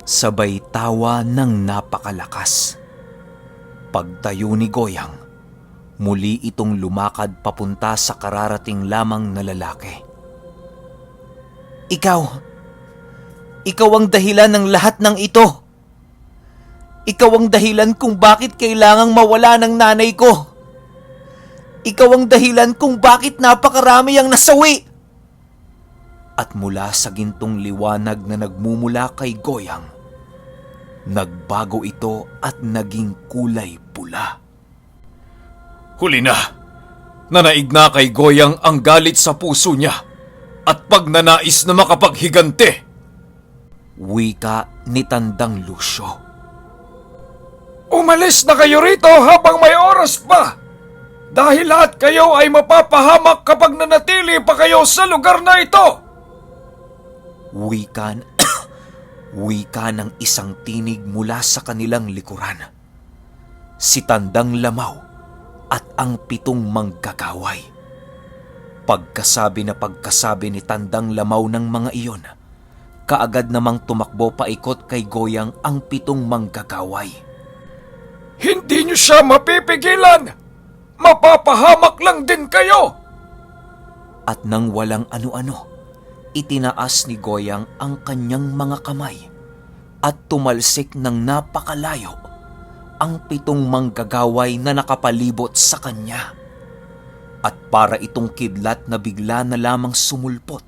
Sabay tawa ng napakalakas. Pagtayo ni Goyang, muli itong lumakad papunta sa kararating lamang na lalaki. Ikaw ang dahilan ng lahat ng ito. Ikaw ang dahilan kung bakit kailangang mawala ng nanay ko. Ikaw ang dahilan kung bakit napakarami ang nasawi. At mula sa gintong liwanag na nagmumula kay Goyang, nagbago ito at naging kulay pula. Huli na! Nanaig na kay Goyang ang galit sa puso niya at pagnanais na makapaghigante. Wika ni Tandang Lucio. Umalis na kayo rito habang may oras pa! Dahil lahat kayo ay mapapahamak kapag nanatili pa kayo sa lugar na ito! Wika ng isang tinig mula sa kanilang likuran. Si Tandang Lamaw at ang 7 manggagaway. Pagkasabi ni Tandang Lamaw ng mga iyon, kaagad namang tumakbo paikot kay Goyang ang 7 manggagaway. Hindi niyo siya mapipigilan! Mapapahamak lang din kayo! At nang walang ano-ano, itinaas ni Goyang ang kanyang mga kamay at tumalsik ng napakalayo ang 7 manggagaway na nakapalibot sa kanya. At para itong kidlat na bigla na lamang sumulpot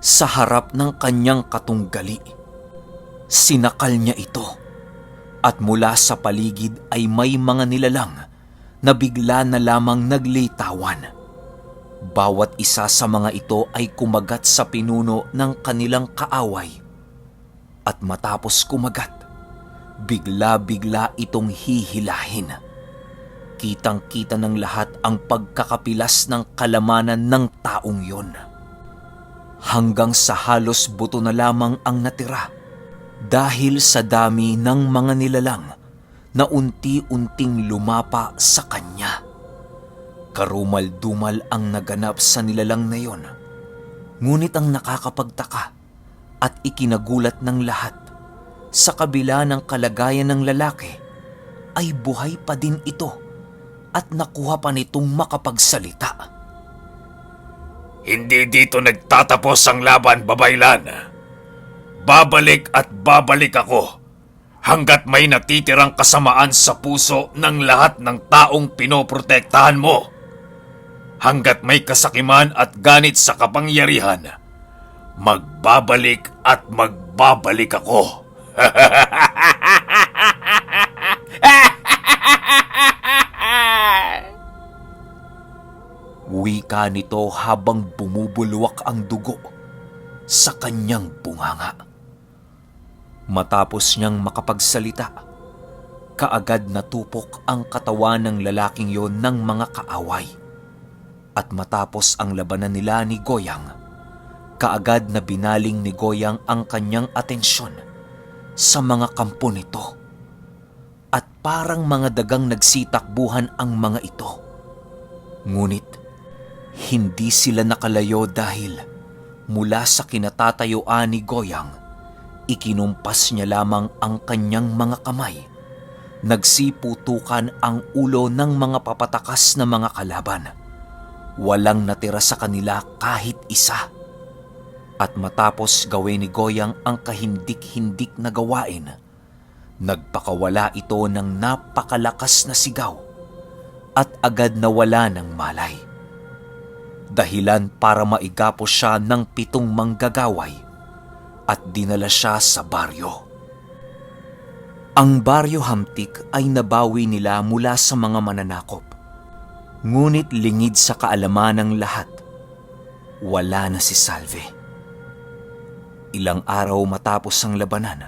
sa harap ng kanyang katunggali. Sinakal niya ito at mula sa paligid ay may mga nilalang na bigla na lamang naglitawan. Bawat isa sa mga ito ay kumagat sa pinuno ng kanilang kaaway. At matapos kumagat, bigla-bigla itong hihilahin. Kitang-kita ng lahat ang pagkakapilas ng kalamanan ng taong yon. Hanggang sa halos buto na lamang ang natira dahil sa dami ng mga nilalang na unti-unting lumapa sa kanya. Karumal-dumal ang naganap sa nilalang na yon. Ngunit ang nakakapagtaka at ikinagulat ng lahat, sa kabila ng kalagayan ng lalaki, ay buhay pa din ito at nakuha pa nitong makapagsalita. Hindi dito nagtatapos ang laban, babaylan. Babalik at babalik ako hanggat may natitirang kasamaan sa puso ng lahat ng taong pinoprotektahan mo. Hanggat may kasakiman at ganit sa kapangyarihan, magbabalik at magbabalik ako. Wika nito habang bumubulwak ang dugo sa kanyang bunganga. Matapos niyang makapagsalita, kaagad natupok ang katawan ng lalaking yon ng mga kaaway. At matapos ang labanan nila ni Goyang, kaagad na binaling ni Goyang ang kanyang atensyon sa mga kampo nito. At parang mga dagang nagsitakbuhan ang mga ito. Ngunit hindi sila nakalayo dahil mula sa kinatatayuan ni Goyang, ikinumpas niya lamang ang kanyang mga kamay. Nagsiputukan ang ulo ng mga papatakas na mga kalaban. Walang natira sa kanila kahit isa. At matapos gawin ni Goyang ang kahindik-hindik na gawain, nagpakawala ito ng napakalakas na sigaw at agad nawala ng malay. Dahilan para maigapos siya ng 7 manggagaway at dinala siya sa baryo. Ang baryo Hamtik ay nabawi nila mula sa mga mananakop. Ngunit lingid sa kaalaman ng lahat, wala na si Salve. Ilang araw matapos ang labanan,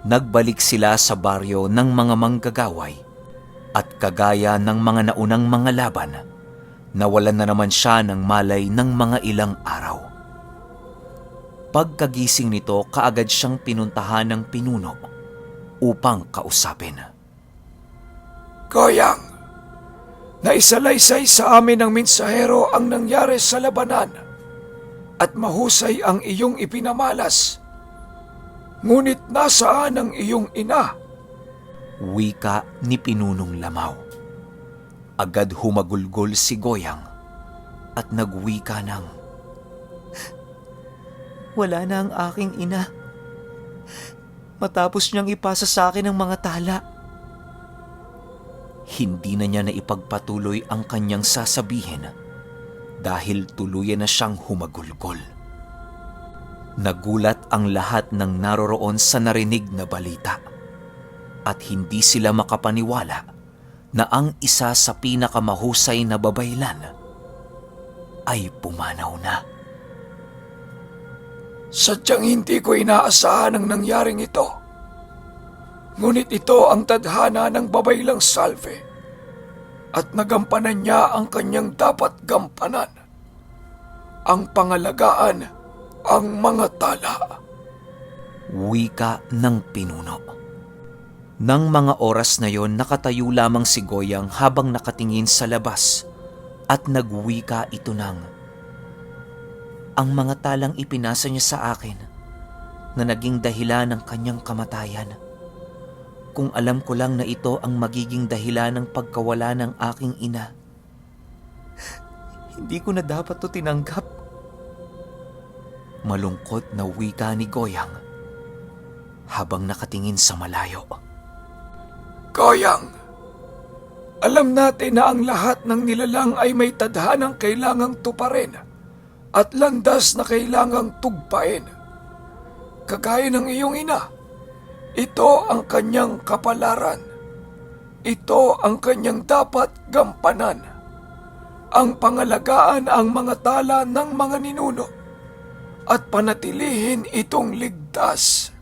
nagbalik sila sa baryo ng mga manggagaway at kagaya ng mga naunang mga laban, nawalan na naman siya ng malay ng mga ilang araw. Pagkagising nito, kaagad siyang pinuntahan ng pinuno upang kausapin. Goyang, naisalaysay sa amin ng mensahero ang nangyari sa labanan at mahusay ang iyong ipinamalas. Ngunit nasaan ang iyong ina? Wika ni Pinunong Lamaw. Agad humagulgol si Goyang at nagwika ng, "Wala na ang aking ina. Matapos niyang ipasa sa akin ang mga tala." Hindi na niya naipagpatuloy ang kanyang sasabihin dahil tuluyan na siyang humagulgol. Nagulat ang lahat ng naroroon sa narinig na balita at hindi sila makapaniwala na ang isa sa pinakamahusay na babaylan ay pumanaw na. Sadyang hindi ko inaasahan ang nangyaring ito. Ngunit ito ang tadhana ng babaylang Salve at nagampanan niya ang kanyang dapat gampanan. Ang pangalagaan ang mga tala. Wika ng pinuno. Nang mga oras na yon, nakatayo lamang si Goyang habang nakatingin sa labas at nagwika ito ng, "Ang mga talang ipinasa niya sa akin na naging dahilan ng kanyang kamatayan. Kung alam ko lang na ito ang magiging dahilan ng pagkawala ng aking ina, hindi ko na dapat to tinanggap." Malungkot na wika ni Goyang habang nakatingin sa malayo. Goyang, alam natin na ang lahat ng nilalang ay may tadhanang kailangang tuparin at landas na kailangang tugpain. Kagaya ng iyong ina, ito ang kanyang kapalaran. Ito ang kanyang dapat gampanan. Ang pangalagaan ang mga tala ng mga ninuno at panatilihin itong ligtas.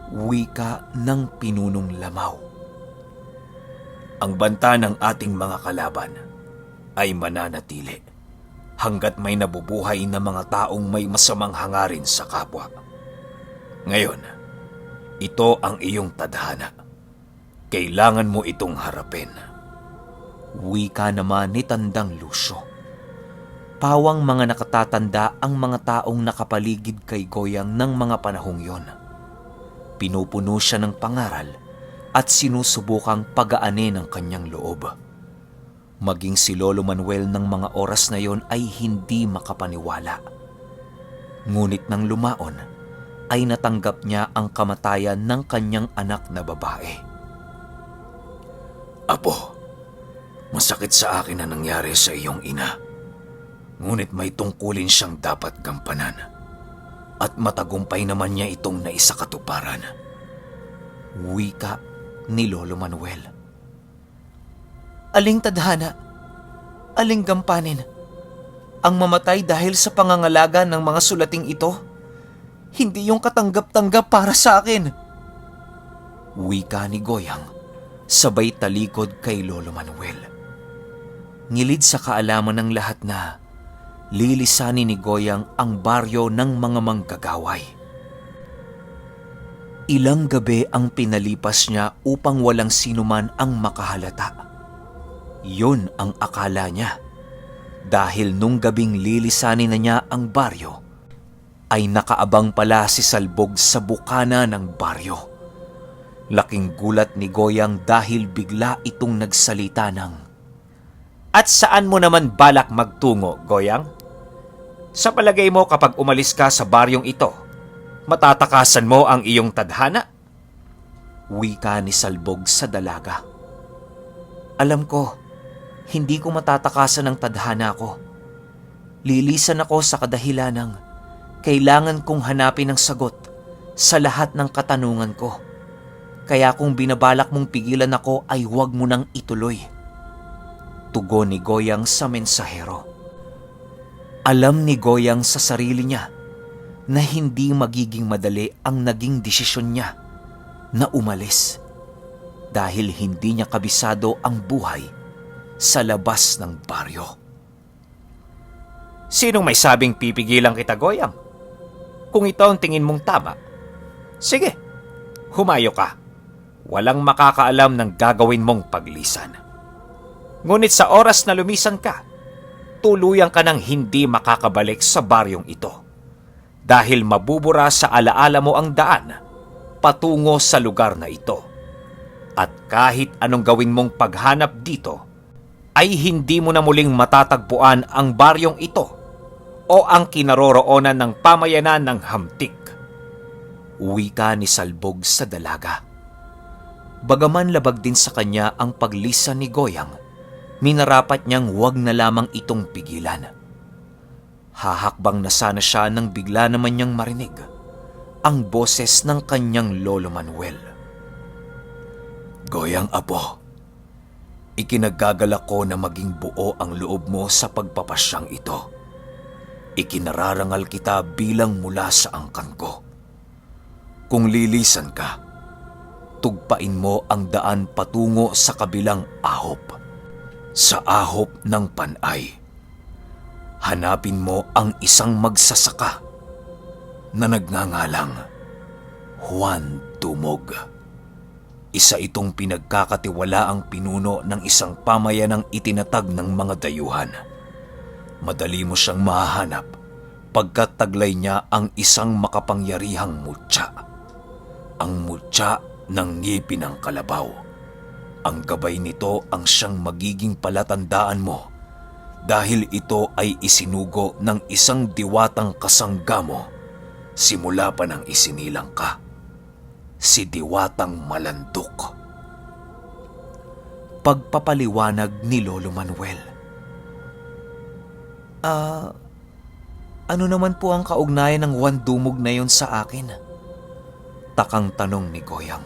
Wika ng Pinunong Lamaw. Ang banta ng ating mga kalaban ay mananatili hanggat may nabubuhay na mga taong may masamang hangarin sa kapwa. Ngayon, ito ang iyong tadhana. Kailangan mo itong harapin. Wika naman ni Tandang Lusyo. Pawang mga nakatatanda ang mga taong nakapaligid kay Goyang ng mga panahong yon. Pinupuno siya ng pangaral at sinusubukang pagaanin ang kanyang loob. Maging si Lolo Manuel ng mga oras na yon ay hindi makapaniwala. Ngunit nang lumaon, ay natanggap niya ang kamatayan ng kanyang anak na babae. Apo, masakit sa akin ang nangyari sa iyong ina. Ngunit may tungkulin siyang dapat gampanan. At matagumpay naman niya itong naisakatuparan. Wika ni Lolo Manuel. Aling tadhana? Aling gampanin? Ang mamatay dahil sa pangangalaga ng mga sulating ito? Hindi yung katanggap-tanggap para sa akin. Wika ni Goyang, sabay talikod kay Lolo Manuel. Ngilid sa kaalaman ng lahat na lilisanin ni Goyang ang baryo ng mga manggagaway. Ilang gabi ang pinalipas niya upang walang sinuman ang makahalata. Yun ang akala niya. Dahil nung gabing lilisanin na niya ang baryo, ay nakaabang pala si Salbog sa bukana ng baryo. Laking gulat ni Goyang dahil bigla itong nagsalita ng, "At saan mo naman balak magtungo, Goyang? Sa palagay mo kapag umalis ka sa baryong ito, matatakasan mo ang iyong tadhana?" Wika ni Salbog sa dalaga. "Alam ko, hindi ko matatakasan ang tadhana ko. Lilisan ako sa kadahilanang kailangan kong hanapin ang sagot sa lahat ng katanungan ko. Kaya kung binabalak mong pigilan ako ay huwag mo nang ituloy." Tugon ni Goyang sa mensahero. Alam ni Goyang sa sarili niya na hindi magiging madali ang naging desisyon niya na umalis dahil hindi niya kabisado ang buhay sa labas ng baryo. "Sinong may sabing pipigilan kita, Goyang? Kung ito ang tingin mong tama, sige, humayo ka. Walang makakaalam ng gagawin mong paglisan. Ngunit sa oras na lumisan ka, tuluyan ka ng hindi makakabalik sa baryong ito. dahil mabubura sa alaala mo ang daan patungo sa lugar na ito. At kahit anong gawin mong paghanap dito, ay hindi mo na muling matatagpuan ang baryong ito o ang kinaroroonan ng pamayanan ng Hamtik. Wika ni Salbog sa dalaga. Bagaman labag din sa kanya ang paglisan ni Goyang, minarapat niyang huwag na lamang itong pigilan. Hahakbang na sana siya nang bigla naman niyang marinig ang boses ng kanyang lolo Manuel. Goyang Apo, ikinagagalak ko na maging buo ang loob mo sa pagpapasyang ito. Ikinararangal kita bilang mula sa angkan ko. Kung lilisan ka, tugpain mo ang daan patungo sa kabilang ahop, sa ahop ng Panay. Hanapin mo ang isang magsasaka na nagngangalang Juan Dumog. Isa itong pinagkakatiwalaang pinuno ng isang pamayanang itinatag ng mga dayuhan. Madali mo siyang mahahanap pagkat taglay niya ang isang makapangyarihang mutya. Ang mutya ng ngipin ng kalabaw. Ang gabay nito ang siyang magiging palatandaan mo dahil ito ay isinugo ng isang diwatang kasanggamo simula pa nang isinilang ka. Si Diwatang Malandok. Pagpapaliwanag ni Lolo Manuel. Ano naman po ang kaugnayan ng Juan Dumog na yun sa akin? Takang tanong ni Goyang.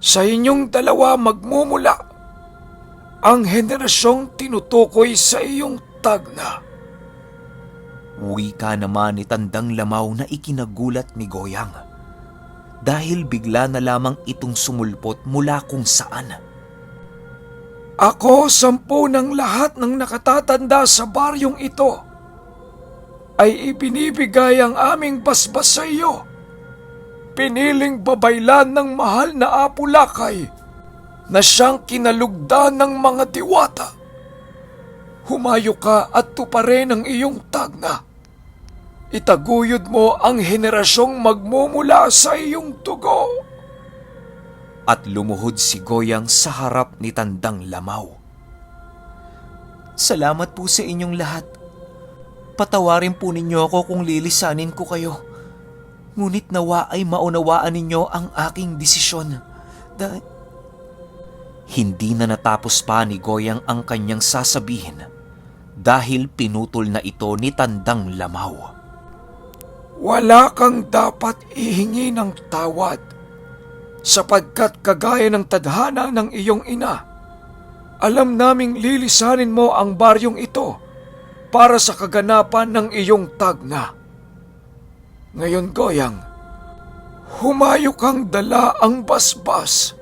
Sa inyong dalawa magmumula ang henerasyong tinutukoy sa iyong tagna. Wika naman ni Tandang Lamaw na ikinagulat ni Goyang dahil bigla na lamang itong sumulpot mula kung saan. Ako 10 ng lahat ng nakatatanda sa baryong ito ay ibinibigay ang aming basbas sa iyo. Piniling babaylan ng mahal na Apo Lakay na siyang kinalugdan ng mga diwata. Humayo ka at tuparin ang iyong tagna. Itaguyod mo ang henerasyong magmumula sa iyong dugo. At lumuhod si Goyang sa harap ni Tandang Lamaw. Salamat po sa inyong lahat. Patawarin po ninyo ako kung lilisanin ko kayo. Ngunit nawa ay maunawaan ninyo ang aking desisyon. Hindi na natapos pa ni Goyang ang kanyang sasabihin dahil pinutol na ito ni Tandang Lamaw. Wala kang dapat ihingi ng tawad sapagkat kagaya ng tadhana ng iyong ina, alam naming lilisanin mo ang baryong ito para sa kaganapan ng iyong tagna. Ngayon, Goyang, humayo kang dala ang basbas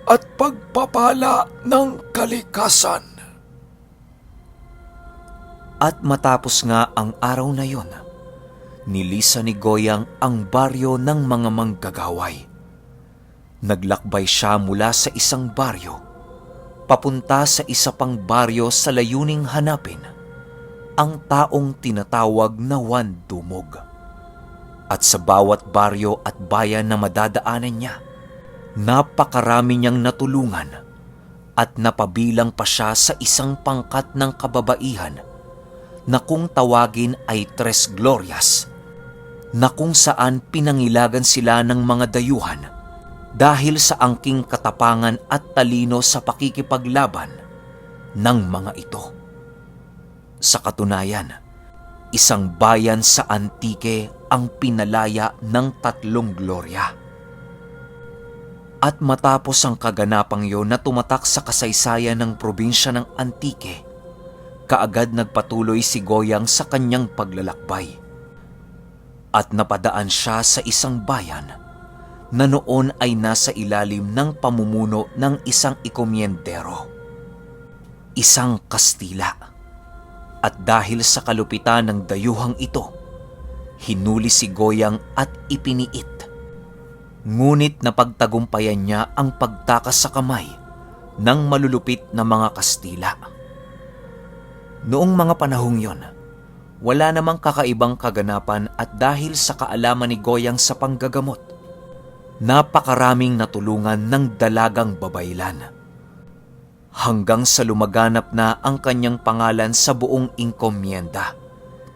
at pagpapala ng kalikasan. At matapos nga ang araw na yon, nilisa ni Goyang ang baryo ng mga manggagaway. Naglakbay siya mula sa isang baryo, papunta sa isa pang baryo sa layuning hanapin ang taong tinatawag na Juan Dumog. At sa bawat baryo at bayan na madadaanan niya, napakarami niyang natulungan at napabilang pa siya sa isang pangkat ng kababaihan na kung tawagin ay Tres Glorias, na kung saan pinangilagan sila ng mga dayuhan dahil sa angking katapangan at talino sa pakikipaglaban ng mga ito. Sa katunayan, isang bayan sa Antique ang pinalaya ng 3 glorya. At matapos ang kaganapang yon na tumatak sa kasaysayan ng probinsya ng Antique, kaagad nagpatuloy si Goyang sa kanyang paglalakbay. At napadaan siya sa isang bayan na noon ay nasa ilalim ng pamumuno ng isang ikomyentero, isang Kastila. At dahil sa kalupitan ng dayuhang ito, hinuli si Goyang at ipiniit. Ngunit napagtagumpayan niya ang pagtakas sa kamay ng malulupit na mga Kastila. Noong mga panahong yon, Wala namang kakaibang kaganapan at dahil sa kaalaman ni Goyang sa panggagamot, napakaraming natulungan ng dalagang babaylan. Hanggang sa lumaganap na ang kanyang pangalan sa buong inkomyenda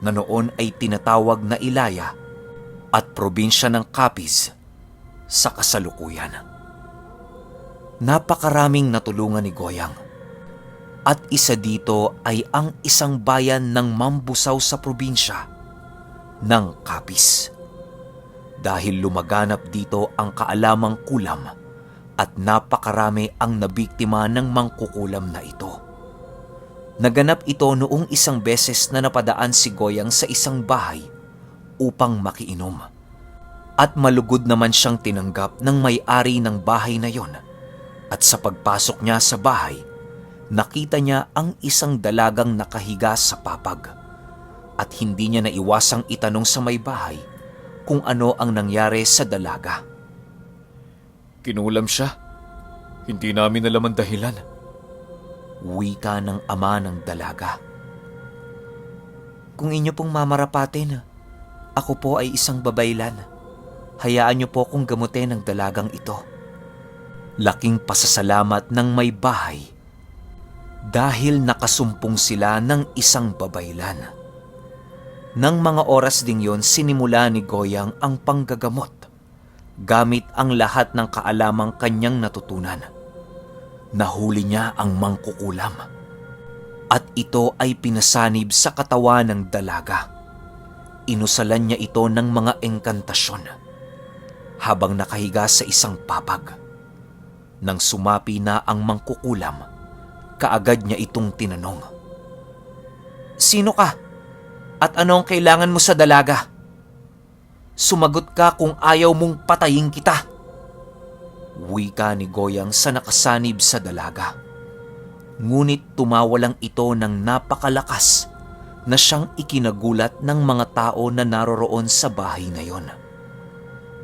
na noon ay tinatawag na Ilaya at probinsya ng Capiz sa kasalukuyan. Napakaraming natulungan ni Goyang. At isa dito ay ang isang bayan ng mambusaw sa probinsya ng Capiz. Dahil lumaganap dito ang kaalamang kulam at napakarami ang nabiktima ng mangkukulam na ito. Naganap ito noong isang beses na napadaan si Goyang sa isang bahay upang makiinom. At malugod naman siyang tinanggap ng may-ari ng bahay na yon. At sa pagpasok niya sa bahay, nakita niya ang isang dalagang nakahiga sa papag at hindi niya naiwasang itanong sa may bahay kung ano ang nangyari sa dalaga. Kinulam siya. Hindi namin alam ang dahilan. Wika ng ama ng dalaga. Kung inyo pong mamarapatin, ako po ay isang babaylan. Hayaan niyo po kung gamutin ang dalagang ito. Laking pasasalamat ng may bahay dahil nakasumpong sila ng isang babaylan. Nang mga oras ding yon, sinimula ni Goyang ang panggagamot gamit ang lahat ng kaalamang kanyang natutunan. Nahuli niya ang mangkukulam at ito ay pinasanib sa katawan ng dalaga. Inusalan niya ito ng mga engkantasyon habang nakahiga sa isang papag. Nang sumapi na ang mangkukulam, kaagad niya itong tinanong. Sino ka? At ano ang kailangan mo sa dalaga? Sumagot ka kung ayaw mong patayin kita. Wika ni Goyang sa nakasanib sa dalaga. Ngunit tumawa lang ito ng napakalakas na siyang ikinagulat ng mga tao na naroroon sa bahay na yon.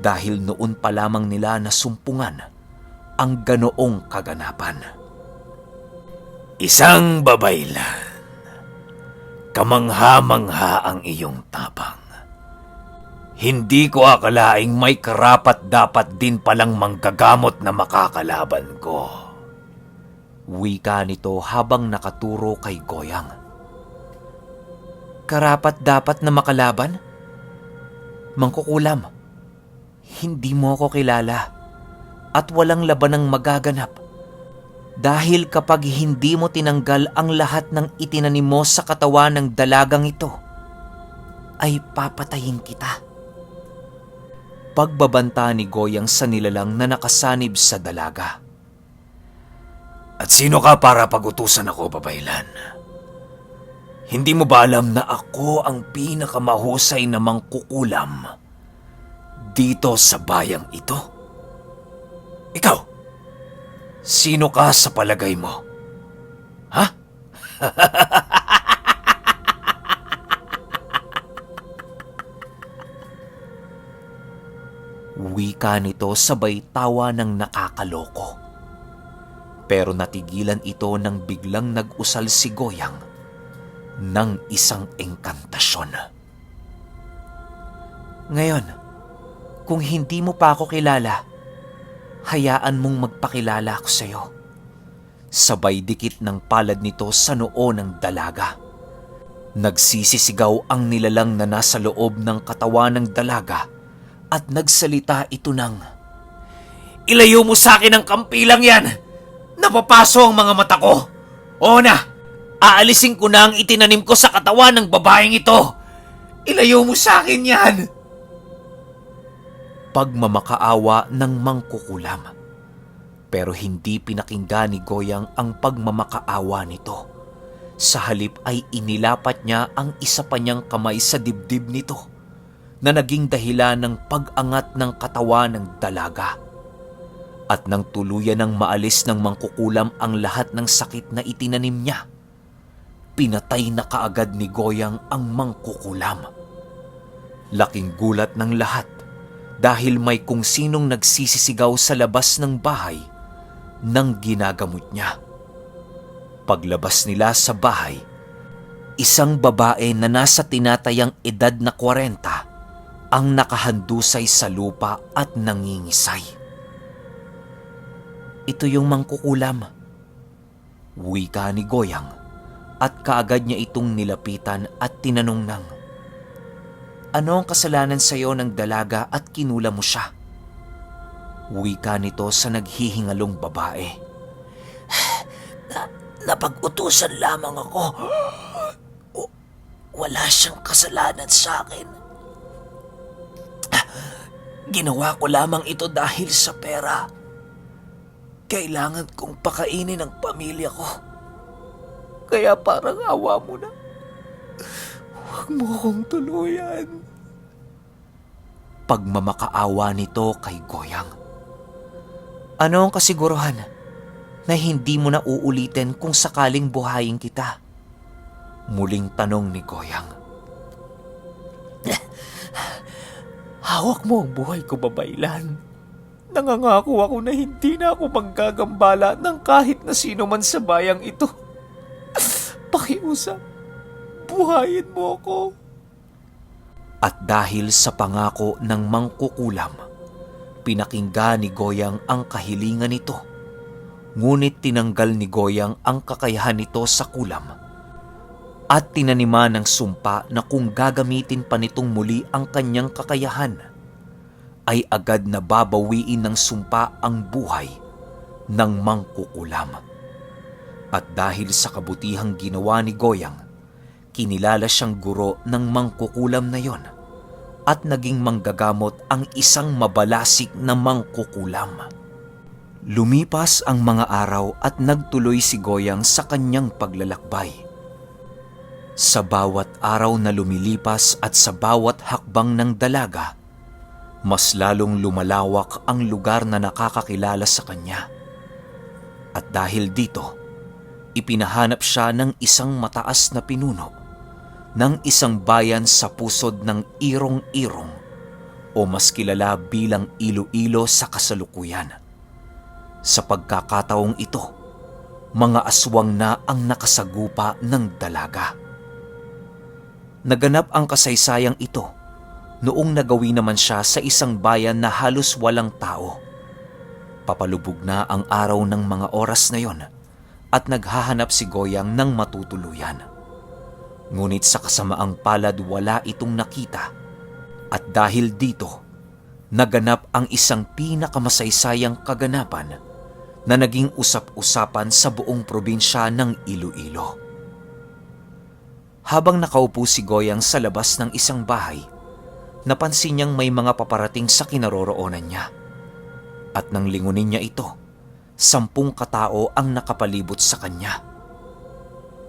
Dahil noon pa lamang nila nasumpungan ang ganoong kaganapan. Isang babaylan, kamangha-mangha ang iyong tapang. Hindi ko akalaing may karapat-dapat din palang manggagamot na makakalaban ko. Wika nito habang nakaturo kay Goyang. Karapat-dapat na makalaban? Mangkukulam, hindi mo ako kilala at walang labanang magaganap. Dahil kapag hindi mo tinanggal ang lahat ng itinanim mo sa katawan ng dalagang ito, ay papatayin kita. Pagbabanta ni Goyang sa nilalang na nakasanib sa dalaga. At sino ka para pagutusan ako, babaylan? Hindi mo ba alam na ako ang pinakamahusay na mangkukulam dito sa bayang ito? Ikaw, sino ka sa palagay mo? Ha? Wika nito sabay tawa ng nakakaloko. Pero natigilan ito nang biglang nag-usal si Goyang ng isang engkantasyon. Ngayon, kung hindi mo pa ako kilala, hayaan mong magpakilala ako sa iyo. Sabay dikit ng palad nito sa noo ng dalaga. Nagsisisigaw ang nilalang na nasa loob ng katawan ng dalaga at nagsalita ito ng, Ilayo mo sa akin ang kampilang yan! Napapaso ang mga mata ko! Oo na! Aalisin ko na ang itinanim ko sa katawan ng babaeng ito! Ilayo mo sa akin yan! Pagmamakaawa ng mangkukulam. Pero hindi pinakinggan ni Goyang ang pagmamakaawa nito. Sa halip ay inilapat niya ang isa pa niyang kamay sa dibdib nito na naging dahilan ng pag-angat ng katawan ng dalaga. At nang tuluyan ng maalis ng mangkukulam ang lahat ng sakit na itinanim niya, pinatay na kaagad ni Goyang ang mangkukulam. Laking gulat ng lahat dahil may kung sinong nagsisisigaw sa labas ng bahay nang ginagamot niya. Paglabas nila sa bahay, Isang babae na nasa tinatayang edad na 40 ang nakahandusay sa lupa at nangingisay. Ito yung mangkukulam, wika ni Goyang, at kaagad niya itong nilapitan at tinanong ng, "Ano ang kasalanan sa iyo ng dalaga at kinula mo siya?" Wika nito sa naghihingalong babae. Napag-utusan lamang ako. Wala siyang kasalanan sa akin. Ginawa ko lamang ito dahil sa pera. Kailangan kong pakainin ang pamilya ko. Kaya parang awa mo na. Huwag mo akong tuluyan. Pagmamakaawa nito kay Goyang. Ano ang kasiguruhan na hindi mo na uulitin kung sakaling buhayin kita? Muling tanong ni Goyang. Hawak mo ang buhay ko, Babaylan. Nangangako ako na hindi na ako manggagambala ng kahit na sino man sa bayang ito. Pakiusap, buhayin mo ako. At dahil sa pangako ng mangkukulam, pinakinggan ni Goyang ang kahilingan nito. Ngunit tinanggal ni Goyang ang kakayahan nito sa kulam at tinaniman ng sumpa na kung gagamitin pa nitong muli ang kanyang kakayahan, ay agad na babawiin ng sumpa ang buhay ng mangkukulam. At dahil sa kabutihang ginawa ni Goyang, kinilala siyang guro ng mangkukulam na yon at naging manggagamot ang isang mabalasik na mangkukulam. Lumipas ang mga araw at nagtuloy si Goyang sa kanyang paglalakbay. Sa bawat araw na lumilipas at sa bawat hakbang ng dalaga, mas lalong lumalawak ang lugar na nakakakilala sa kanya. At dahil dito, ipinahanap siya ng isang mataas na pinuno ng isang bayan sa pusod ng Irong-Irong o mas kilala bilang Iloilo sa kasalukuyan. Sa pagkakataong ito, mga aswang na ang nakasagupa ng dalaga. Naganap ang kasaysayang ito noong nagawi naman siya sa isang bayan na halos walang tao. Papalubog na ang araw ng mga oras na yon at naghahanap si Goyang ng matutuluyan. Ngunit sa kasamaang palad wala itong nakita at dahil dito, naganap ang isang pinakamasaysayang kaganapan na naging usap-usapan sa buong probinsya ng Iloilo. Habang nakaupo si Goyang sa labas ng isang bahay, napansin niyang may mga paparating sa kinaroroonan niya. At nang lingunin niya ito, 10 katao ang nakapalibot sa kanya.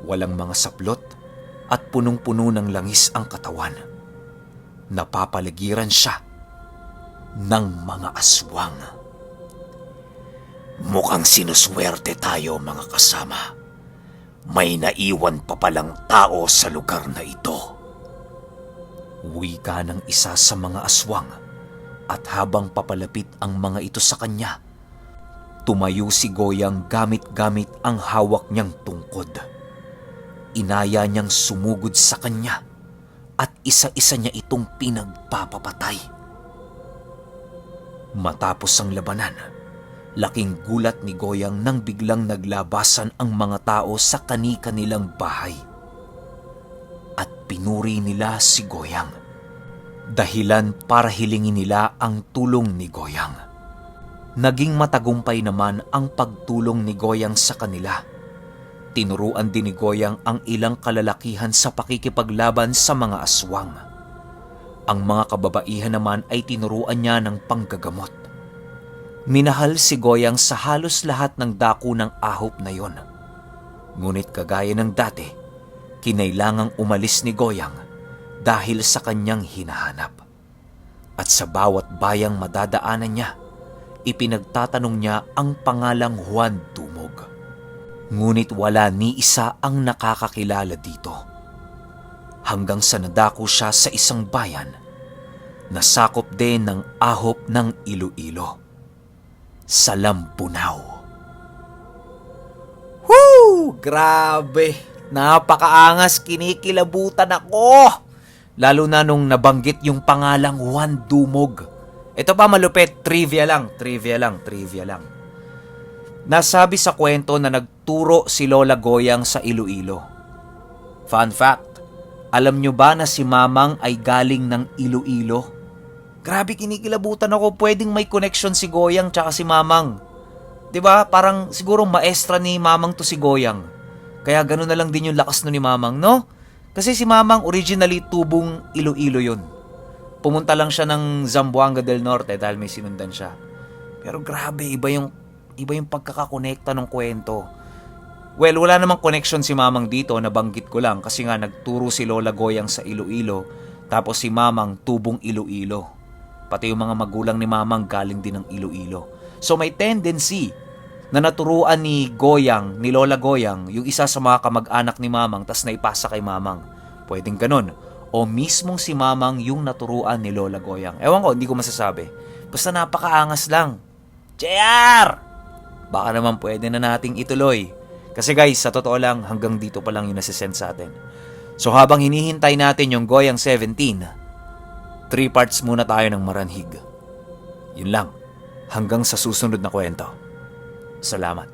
Walang mga saplot at punong-puno ng langis ang katawan. Napapaligiran siya ng mga aswang. Mukhang sinuswerte tayo, mga kasama. May naiwan pa palang tao sa lugar na ito. Wika ng isa sa mga aswang at habang papalapit ang mga ito sa kanya, tumayo si Goyang gamit-gamit ang hawak niyang tungkod. Inaya niyang sumugod sa kanya at isa-isa niya itong pinagpapapatay. Matapos ang labanan, laking gulat ni Goyang nang biglang naglabasan ang mga tao sa kani-kanilang bahay. At pinuri nila si Goyang, dahilan para hilingin nila ang tulong ni Goyang. Naging matagumpay naman ang pagtulong ni Goyang sa kanila. Tinuruan din ni Goyang ang ilang kalalakihan sa pakikipaglaban sa mga aswang. Ang mga kababaihan naman ay tinuruan niya ng panggagamot. Minahal si Goyang sa halos lahat ng dako ng ahop na yon. Ngunit kagaya ng dati, kinailangang umalis ni Goyang dahil sa kanyang hinahanap. At sa bawat bayang madadaanan niya, ipinagtatanong niya ang pangalang Juan Dumog. Ngunit wala ni isa ang nakakakilala dito. Hanggang sa nadako siya sa isang bayan na sakop din ng ahop ng Iloilo, sa Lampunao. Woo! Grabe! Napakaangas, kinikilabutan ako. Lalo na nung nabanggit yung pangalang Juan Dumog. Ito pa malupit, trivia lang. Nasabi sa kwento na nagturo si Lola Goyang sa Iloilo. Fun fact, alam nyo ba na si Mamang ay galing ng Iloilo? Grabe, kinikilabutan ako. Pwedeng may connection si Goyang tsaka si Mamang. 'Di ba? Parang siguro maestra ni Mamang to si Goyang. Kaya gano'n na lang din yung lakas no ni Mamang, no? Kasi si Mamang originally tubong Iloilo yun. Pumunta lang siya ng Zamboanga del Norte dahil may sinundan siya. Pero grabe, iba yung pagkakakonekta ng kwento. Well, wala namang connection si Mamang dito, nabanggit ko lang kasi nga nagturo si Lola Goyang sa Iloilo, tapos si Mamang tubong Iloilo. Pati yung mga magulang ni Mamang galing din ng Iloilo. So may tendency na naturuan ni Goyang, ni Lola Goyang, yung isa sa mga kamag-anak ni Mamang tas naipasa kay Mamang. Pwedeng ganun. O mismong si Mamang yung naturuan ni Lola Goyang. Ewan ko, hindi ko masasabi. Basta napakaangas lang. JR! Baka naman pwede na nating ituloy. Kasi guys, sa totoo lang, hanggang dito pa lang yung nasisend sa atin. So habang hinihintay natin yung Goyang 17, 3 parts muna tayo ng Maranhig. Yun lang. Hanggang sa susunod na kwento. Salamat.